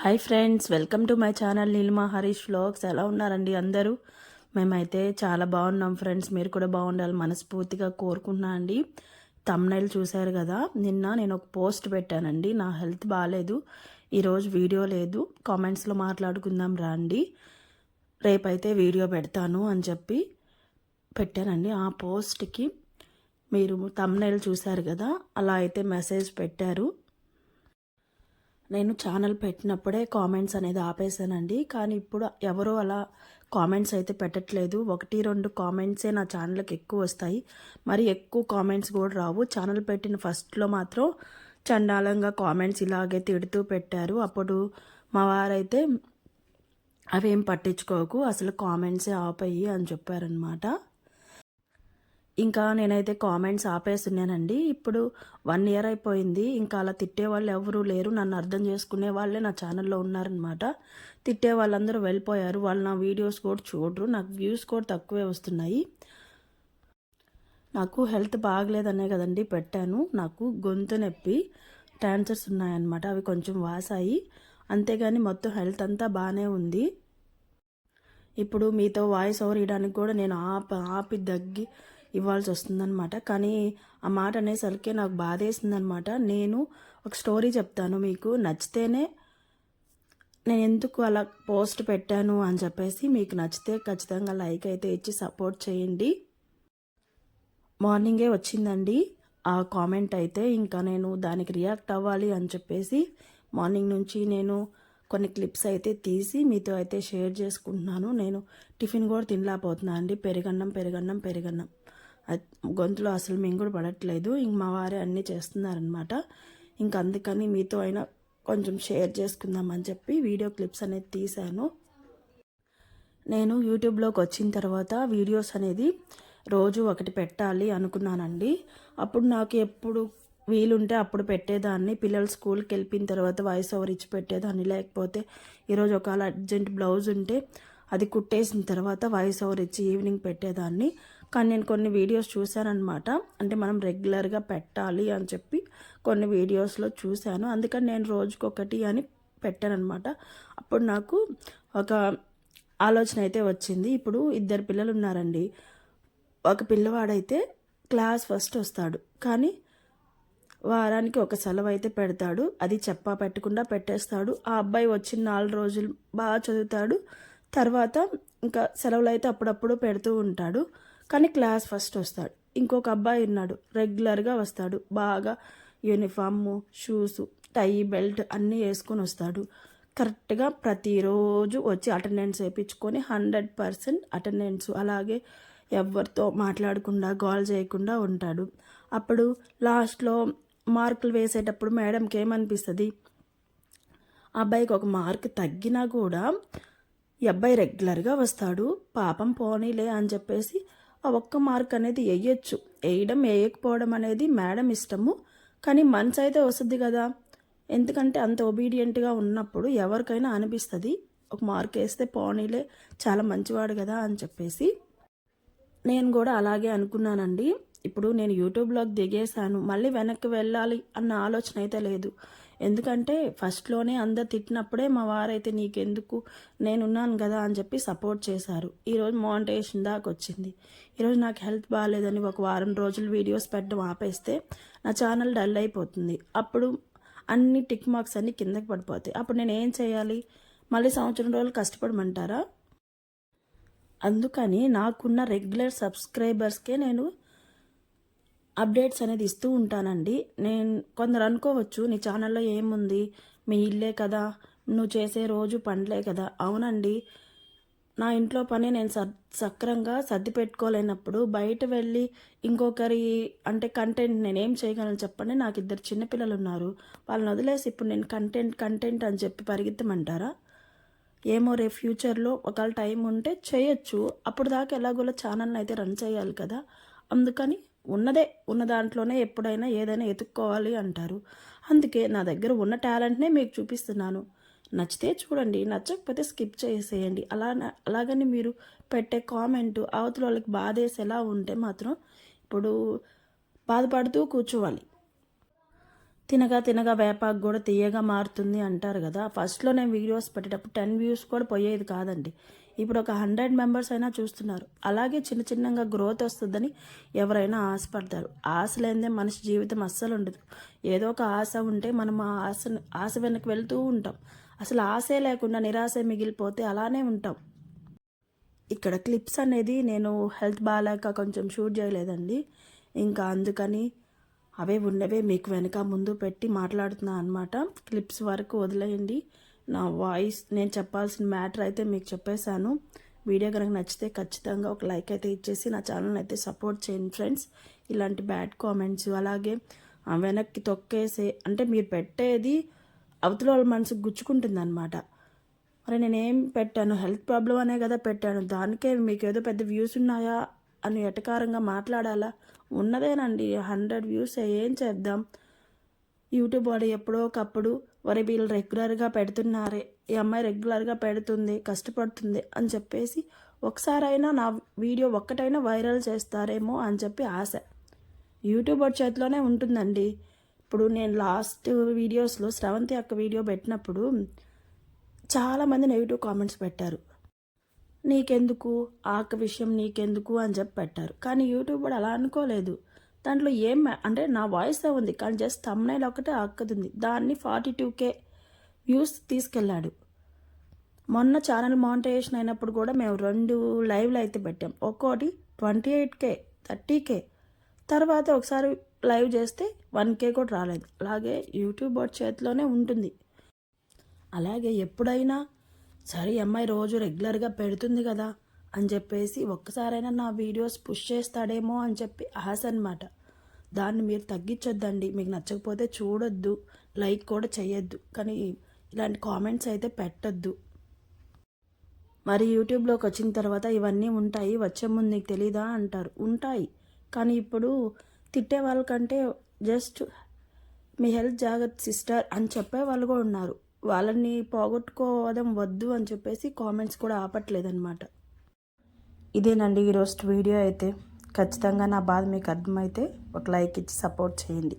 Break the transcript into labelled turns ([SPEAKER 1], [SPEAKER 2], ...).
[SPEAKER 1] Hi friends, welcome to my channel Neelima Harish vlogs. ఎలా ఉన్నారండి అందరూ? మేమైతే చాలా బాగున్నాం ఫ్రెండ్స్. మీరు కూడా బాగుండాలి మనస్ఫూర్తిగా కోరుకుంటున్నా అండి. థంబ్నెయిల్ చూశారు కదా, నిన్న నేను ఒక పోస్ట్ పెట్టానండి. నా హెల్త్ బాగాలేదు, ఈరోజు వీడియో లేదు, కామెంట్స్లో మాట్లాడుకుందాం రండి, రేపైతే వీడియో పెడతాను అని చెప్పి పెట్టానండి. ఆ పోస్ట్కి మీరు థంబ్నెయిల్ చూశారు కదా, అలా అయితే మెసేజ్ పెట్టారు. నేను ఛానల్ పెట్టినప్పుడే కామెంట్స్ అనేది ఆపేసానండి. కానీ ఇప్పుడు ఎవరో అలా కామెంట్స్ అయితే పెట్టట్లేదు. 1-2 కామెంట్సే నా ఛానల్కి ఎక్కువ వస్తాయి, మరి ఎక్కువ కామెంట్స్ కూడా రావు. ఛానల్ పెట్టిన ఫస్ట్లో మాత్రం చండాలంగా కామెంట్స్ ఇలాగే తిడుతూ పెట్టారు. అప్పుడు మా వారైతే అవేం పట్టించుకోకు, అసలు కామెంట్సే ఆపేయి అని చెప్పారనమాట. ఇంకా నేనైతే కామెంట్స్ ఆపేస్తున్నానండి. ఇప్పుడు 1 ఇయర్ అయిపోయింది. ఇంకా అలా తిట్టే వాళ్ళు ఎవరూ లేరు. నన్ను అర్థం చేసుకునే వాళ్ళే నా ఛానల్లో ఉన్నారనమాట. తిట్టే వాళ్ళందరూ వెళ్ళిపోయారు. వాళ్ళు నా వీడియోస్ కూడా చూడరు. నాకు వ్యూస్ కూడా తక్కువే వస్తున్నాయి. నాకు హెల్త్ బాగలేదనే కదండి పెట్టాను. నాకు గొంతు నొప్పి, ట్యాన్సర్స్ ఉన్నాయన్నమాట. అవి కొంచెం వాసాయి, అంతేగాని మొత్తం హెల్త్ అంతా బాగానే ఉంది. ఇప్పుడు మీతో వాయిస్ ఓవర్ ఇవ్వడానికి కూడా నేను ఆపి దగ్గి ఇవ్వాల్సి వస్తుందన్నమాట. కానీ ఆ మాట అనేసరికి నాకు బాధేసిందనమాట. నేను ఒక స్టోరీ చెప్తాను, మీకు నచ్చితేనే నేను ఎందుకు అలా పోస్ట్ పెట్టాను అని చెప్పేసి మీకు నచ్చితే ఖచ్చితంగా లైక్ అయితే ఇచ్చి సపోర్ట్ చేయండి. మార్నింగే వచ్చిందండి ఆ కామెంట్ అయితే. ఇంకా నేను దానికి రియాక్ట్ అవ్వాలి అని చెప్పేసి మార్నింగ్ నుంచి నేను కొన్ని క్లిప్స్ అయితే తీసి మీతో అయితే షేర్ చేసుకుంటున్నాను. నేను టిఫిన్ కూడా తినలేకపోతున్నాను అండి. పెరుగన్నం గొంతులో అసలు మింగుడు పడట్లేదు. ఇంక మా వారే అన్నీ చేస్తున్నారనమాట. ఇంక అందుకని మీతో అయినా కొంచెం షేర్ చేసుకుందామని చెప్పి వీడియో క్లిప్స్ అనేది తీశాను. నేను యూట్యూబ్లోకి వచ్చిన తర్వాత వీడియోస్ అనేది రోజు ఒకటి పెట్టాలి అనుకున్నానండి. అప్పుడు నాకు ఎప్పుడు వీలుంటే అప్పుడు పెట్టేదాన్ని. పిల్లలు స్కూల్కి వెళ్ళిన తర్వాత వాయిస్ ఓవర్ ఇచ్చి పెట్టేదాన్ని. లేకపోతే ఈరోజు ఒకవేళ అర్జెంట్ బ్లౌజ్ ఉంటే అది కుట్టేసిన తర్వాత వాయిస్ ఓవర్ ఇచ్చి ఈవినింగ్ పెట్టేదాన్ని. కానీ నేను కొన్ని వీడియోస్ చూశానమాట. అంటే మనం రెగ్యులర్గా పెట్టాలి అని చెప్పి కొన్ని వీడియోస్లో చూశాను. అందుకని నేను రోజుకొకటి అని పెట్టానమాట. అప్పుడు నాకు ఒక ఆలోచన అయితే వచ్చింది. ఇప్పుడు 2 పిల్లలు ఉన్నారండి. ఒక పిల్లవాడైతే క్లాస్ ఫస్ట్ వస్తాడు, కానీ వారానికి ఒక సెలవు అయితే పెడతాడు. అది పెట్టకుండా పెట్టేస్తాడు. ఆ అబ్బాయి వచ్చిన 4 రోజులు బాగా చదువుతాడు. తర్వాత ఇంకా సెలవులు అయితే అప్పుడప్పుడు పెడుతూ ఉంటాడు, కానీ క్లాస్ ఫస్ట్ వస్తాడు. ఇంకొక అబ్బాయి ఉన్నాడు, రెగ్యులర్గా వస్తాడు, బాగా యూనిఫాము, షూసు, టై, బెల్ట్ అన్నీ వేసుకొని వస్తాడు. కరెక్ట్గా ప్రతిరోజు వచ్చి అటెండెన్స్ వేయించుకొని 100% అటెండెన్స్. అలాగే ఎవరితో మాట్లాడకుండా గోల్ చేయకుండా ఉంటాడు. అప్పుడు లాస్ట్లో మార్కులు వేసేటప్పుడు మేడంకి ఏమనిపిస్తుంది, అబ్బాయికి ఒక మార్క్ తగ్గినా కూడా ఈ అబ్బాయి రెగ్యులర్గా వస్తాడు, పాపం పోనీలే అని చెప్పేసి ఆ ఒక్క మార్క్ అనేది వేయచ్చు. వేయడం వేయకపోవడం అనేది మేడం ఇష్టము, కానీ మనసు అయితే వస్తుంది కదా. ఎందుకంటే అంత ఒబీడియంట్గా ఉన్నప్పుడు ఎవరికైనా అనిపిస్తుంది ఒక మార్క్ వేస్తే పోనీలే, చాలా మంచివాడు కదా అని చెప్పేసి. నేను కూడా అలాగే అనుకున్నానండి. ఇప్పుడు నేను యూట్యూబ్లోకి దిగేశాను, మళ్ళీ వెనక్కి వెళ్ళాలి అన్న ఆలోచన అయితే లేదు. ఎందుకంటే ఫస్ట్లోనే అందరు తిట్టినప్పుడే మా వారైతే నీకెందుకు, నేనున్నాను కదా అని చెప్పి సపోర్ట్ చేశారు. ఈరోజు మానిటైజేషన్ దాకా వచ్చింది. ఈరోజు నాకు హెల్త్ బాగాలేదని ఒక వారం రోజులు వీడియోస్ పెట్టడం ఆపేస్తే నా ఛానల్ డల్ అయిపోతుంది. అప్పుడు అన్ని టిక్ మార్క్స్ అన్నీ కిందకి పడిపోతాయి. అప్పుడు నేను ఏం చేయాలి? మళ్ళీ సంవత్సరం రోజులు కష్టపడమంటారా? అందుకని నాకున్న రెగ్యులర్ సబ్స్క్రైబర్స్కే నేను అప్డేట్స్ అనేది ఇస్తూ ఉంటానండి. కొందరు అనుకోవచ్చు, నీ ఛానల్లో ఏముంది, మీ ఇల్లే కదా, నువ్వు చేసే రోజు పనులే కదా. అవునండి, నా ఇంట్లో పని నేను సక్రంగా సర్ది పెట్టుకోలేనప్పుడు బయట వెళ్ళి ఇంకొకరి అంటే కంటెంట్ నేనేం చేయగలను చెప్పండి. నాకు 2 చిన్నపిల్లలు ఉన్నారు. వాళ్ళని వదిలేసి ఇప్పుడు నేను కంటెంట్ అని చెప్పి పరిగెత్తమంటారా? ఏమో రేపు ఫ్యూచర్లో ఒకవేళ టైం ఉంటే చేయొచ్చు. అప్పుడు దాకా ఎలాగోలా ఛానల్ని అయితే రన్ చేయాలి కదా. అందుకని ఉన్న దాంట్లోనే ఎప్పుడైనా ఏదైనా ఎత్తుక్కోవాలి అంటారు. అందుకే నా దగ్గర ఉన్న టాలెంట్నే మీకు చూపిస్తున్నాను. నచ్చితే చూడండి, నచ్చకపోతే స్కిప్ చేసేయండి. అలాగని మీరు పెట్టే కామెంట్ అవతల వాళ్ళకి బాధేసేలా ఉంటే మాత్రం ఇప్పుడు బాధపడుతూ కూర్చోవాలి. తినగా తినగా వేపాకు కూడా తీయగా మారుతుంది అంటారు కదా. ఫస్ట్లో నేను వీడియోస్ పెట్టేటప్పుడు 10 వ్యూస్ కూడా పోయేది కాదండి. ఇప్పుడు ఒక 100 మెంబర్స్ అయినా చూస్తున్నారు. అలాగే చిన్న చిన్నగా గ్రోత్ వస్తుందని ఎవరైనా ఆశపడతారు. ఆశ లేనిదే మనిషి జీవితం అస్సలు ఉండదు. ఏదో ఒక ఆశ ఉంటే మనం ఆ ఆశ వెనక్కి వెళ్తూ ఉంటాం. అసలు ఆశే లేకుండా నిరాశే మిగిలిపోతే అలానే ఉంటాం. ఇక్కడ క్లిప్స్ అనేది నేను హెల్త్ బాగాలేక కొంచెం షూట్ చేయలేదండి. ఇంకా అందుకని అవే ఉన్నవే మీకు వెనక ముందు పెట్టి మాట్లాడుతున్నా అనమాట. క్లిప్స్ వరకు వదిలేయండి. నా వాయిస్ నేను చెప్పాల్సిన మ్యాటర్ అయితే మీకు చెప్పేశాను. వీడియో కనుక నచ్చితే ఖచ్చితంగా ఒక లైక్ అయితే ఇచ్చేసి నా ఛానల్ అయితే సపోర్ట్ చేయండి ఫ్రెండ్స్. ఇలాంటి బ్యాడ్ కామెంట్స్ అలాగే వెనక్కి తొక్కేసే అంటే మీరు పెట్టేది అవతల వాళ్ళ మనసుకు గుచ్చుకుంటుంది అనమాట. మరి నేనేం పెట్టాను, హెల్త్ ప్రాబ్లం అనే కదా పెట్టాను. దానికే మీకు ఏదో పెద్ద వ్యూస్ ఉన్నాయా అని ఎటకారంగా మాట్లాడాలా? ఉన్నదేనండి 100 వ్యూస్. ఏం చేద్దాం. యూట్యూబ్ వాడు ఎప్పుడో ఒకప్పుడు వరే వీళ్ళు రెగ్యులర్గా పెడుతున్నారే, ఈ అమ్మాయి రెగ్యులర్గా పెడుతుంది, కష్టపడుతుంది అని చెప్పేసి ఒకసారైనా నా వీడియో ఒక్కటైనా వైరల్ చేస్తారేమో అని చెప్పి ఆశ. యూట్యూబ్ వాడి చేతిలోనే ఉంటుందండి. ఇప్పుడు నేను లాస్ట్ వీడియోస్లో శ్రవంతి అక్క వీడియో పెట్టినప్పుడు చాలామంది నెగిటివ్ కామెంట్స్ పెట్టారు. నీకెందుకు ఆ అక్క విషయం నీకెందుకు అని చెప్పి పెట్టారు. కానీ యూట్యూబ్ వాడు అలా అనుకోలేదు. దాంట్లో ఏం అంటే నా వాయిస్ ఉంది, కానీ జస్ట్ థంబ్నైల్ ఒకటే ఆ అక్కది ఉంది. దాన్ని 42K వ్యూస్ తీసుకెళ్ళాడు. మొన్న ఛానల్ మానిటైజేషన్ అయినప్పుడు కూడా మేము 2 లైవ్లు అయితే పెట్టాం. ఒక్కోటి 28K 30K. తర్వాత ఒకసారి లైవ్ చేస్తే 1K కూడా రాలేదు. అలాగే యూట్యూబ్ వాడి చేతిలోనే ఉంటుంది. అలాగే ఎప్పుడైనా సరే అమ్మాయి రోజు రెగ్యులర్గా పెడుతుంది కదా అని చెప్పేసి ఒక్కసారైనా నా వీడియోస్ పుష్ చేస్తాడేమో అని చెప్పి ఆశ అనమాట. దాన్ని మీరు తగ్గించొద్దండి. మీకు నచ్చకపోతే చూడొద్దు, లైక్ కూడా చేయొద్దు, కానీ ఇలాంటి కామెంట్స్ అయితే పెట్టొద్దు. మరి యూట్యూబ్లోకి వచ్చిన తర్వాత ఇవన్నీ ఉంటాయి, వచ్చే ముందు నీకు తెలీదా అంటారు. ఉంటాయి, కానీ ఇప్పుడు తిట్టే వాళ్ళకంటే జస్ట్ మీ హెల్త్ జాగ్రత్త సిస్టర్ అని చెప్పే వాళ్ళు కూడా ఉన్నారు. వాళ్ళని పోగొట్టుకోవడం వద్దు అని చెప్పేసి కామెంట్స్ కూడా ఆపట్లేదన్నమాట. ఇదేనండి ఈరోజు వీడియో అయితే. ఖచ్చితంగా నా బాధ మీకు అర్థమైతే ఒక లైక్ ఇచ్చి సపోర్ట్ చేయండి.